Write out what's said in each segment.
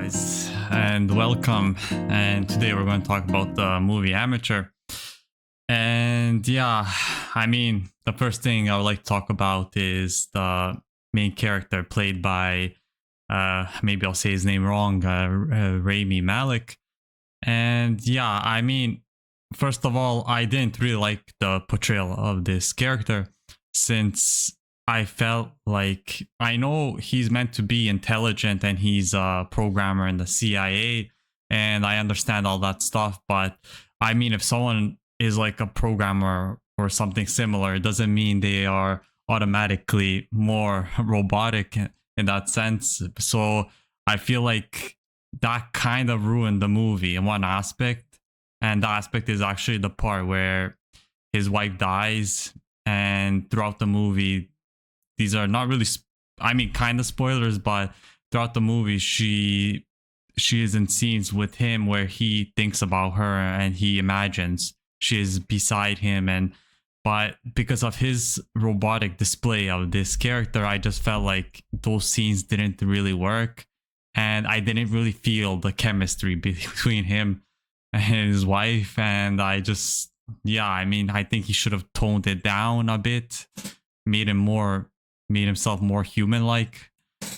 guys, and welcome. And today we're going to talk about the movie Amateur. And yeah, the first thing I would like to talk about is the main character played by, maybe I'll say his name wrong, Rami Malek. And yeah, first of all, I didn't really like the portrayal of this character since I felt like I know he's meant to be intelligent and he's a programmer in the CIA, and I understand all that stuff. But if someone is like a programmer or something similar, it doesn't mean they are automatically more robotic in that sense. So I feel like that kind of ruined the movie in one aspect. And the aspect is actually the part where his wife dies. And throughout the movie, these are not really, kind of spoilers, but throughout the movie, she is in scenes with him where he thinks about her and he imagines she is beside him. But because of his robotic display of this character, I just felt like those scenes didn't really work. And I didn't really feel the chemistry between him and his wife. And I think he should have toned it down a bit, made himself more human like.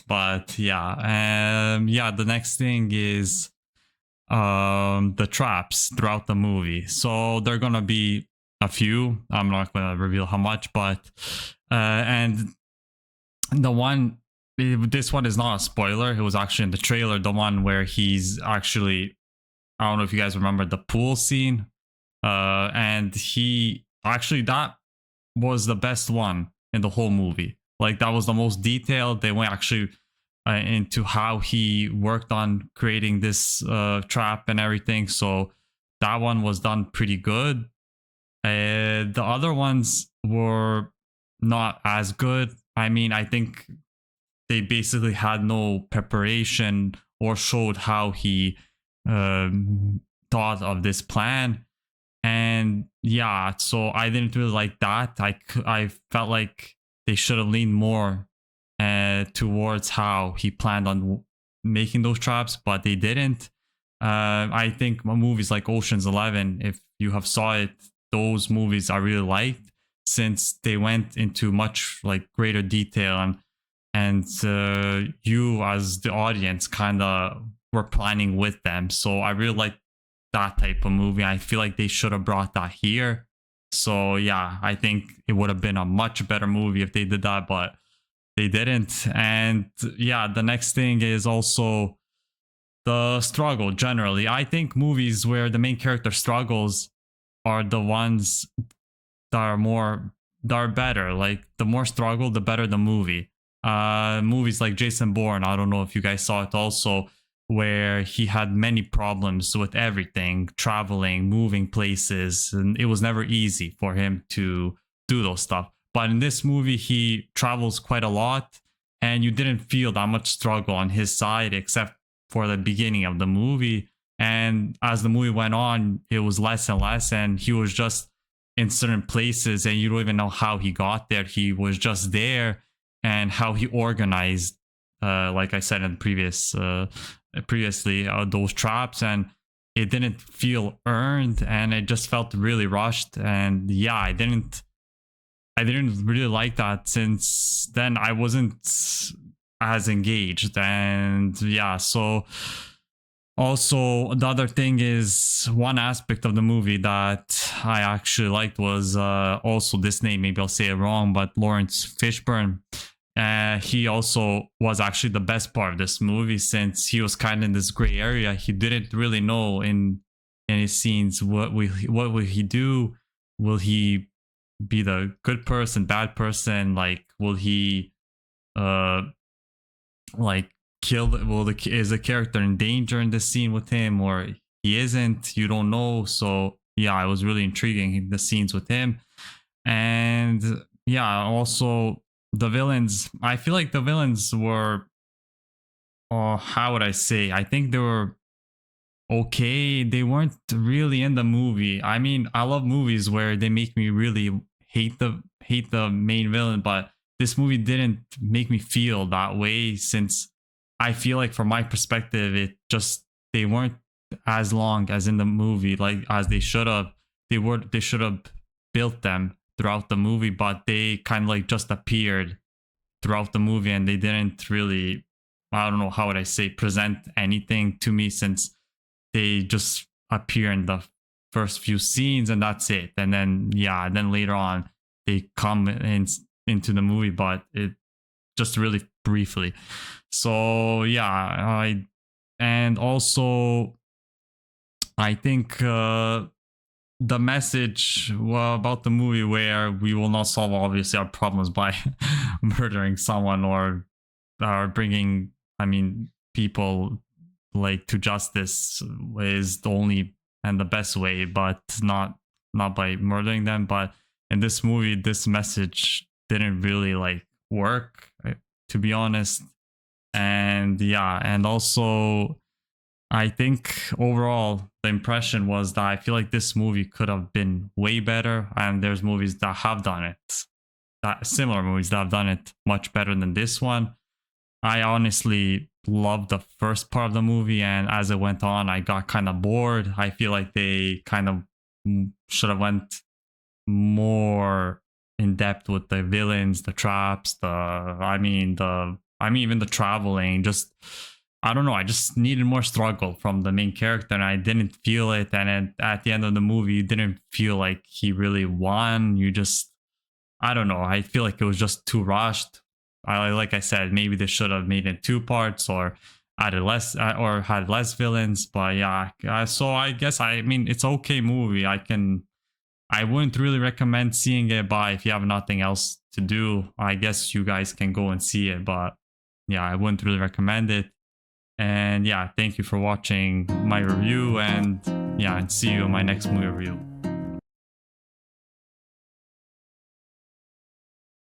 But the next thing is the traps throughout the movie. So they're gonna be a few. I'm not gonna reveal how much, but and the one, this one is not a spoiler, it was actually in the trailer, the one where he's actually, I don't know if you guys remember the pool scene, and he actually, that was the best one in the whole movie. Like, that was the most detailed. They went actually into how he worked on creating this trap and everything. So that one was done pretty good. The other ones were not as good. I think they basically had no preparation or showed how he thought of this plan. And yeah, so I didn't really like that. I felt like they should have leaned more towards how he planned on making those traps, but they didn't. I think movies like Ocean's 11, if you have saw it, those movies I really liked since they went into much like greater detail, and you as the audience kind of were planning with them. So I really like that type of movie. I feel like they should have brought that here. So yeah, I think it would have been a much better movie if they did that, but they didn't. And yeah, the next thing is also the struggle generally. I think movies where the main character struggles are the ones that are better. Like, the more struggle, the better the movie. Movies like Jason Bourne, I don't know if you guys saw it also, where he had many problems with everything, traveling, moving places, and it was never easy for him to do those stuff. But in this movie, he travels quite a lot, and you didn't feel that much struggle on his side except for the beginning of the movie. And as the movie went on, it was less and less, and he was just in certain places and you don't even know how he got there. He was just there, and how he organized, like I said in previously, those traps, and it didn't feel earned, and it just felt really rushed. And yeah, I didn't really like that. Since then I wasn't as engaged. And yeah, so also the other thing is, one aspect of the movie that I actually liked was also this name, maybe I'll say it wrong, but Lawrence Fishburne. He also was actually the best part of this movie, since he was kind of in this gray area. He didn't really know in his scenes what will he do. Will he be the good person, bad person? Like, will he like kill? Is the character in danger in this scene with him, or he isn't? You don't know. So yeah, it was really intriguing, the scenes with him. And yeah, also the villains, I feel like the villains were, how would I say? I think they were okay. They weren't really in the movie. I love movies where they make me really hate the main villain, but this movie didn't make me feel that way, since I feel like from my perspective, it just they weren't as long as in the movie, like as they should have. They should have built them throughout the movie, but they kind of like just appeared throughout the movie, and they didn't really, I don't know, how would I say, present anything to me, since they just appear in the first few scenes and that's it. And then yeah, then later on they come in into the movie, but it just really briefly. So yeah, and also I think the message, well, about the movie, where we will not solve obviously our problems by murdering someone or bringing, I mean, people like to justice, is the only and the best way, but not by murdering them. But in this movie, this message didn't really like work, to be honest. And yeah, and also I think overall the impression was that I feel like this movie could have been way better, and there's movies that have done it, that similar movies that have done it much better than this one. I honestly loved the first part of the movie, and as it went on, I got kind of bored. I feel like they kind of should have went more in depth with the villains, the traps, even the traveling. Just, I don't know. I just needed more struggle from the main character, and I didn't feel it. And at the end of the movie, you didn't feel like he really won. You just, I don't know. I feel like it was just too rushed. Like I said, maybe they should have made it two parts, or added less, or had less villains. But yeah, so I guess, I mean, it's okay movie. I wouldn't really recommend seeing it, but if you have nothing else to do, I guess you guys can go and see it. But yeah, I wouldn't really recommend it. And yeah, thank you for watching my review, and yeah, and see you in my next movie review.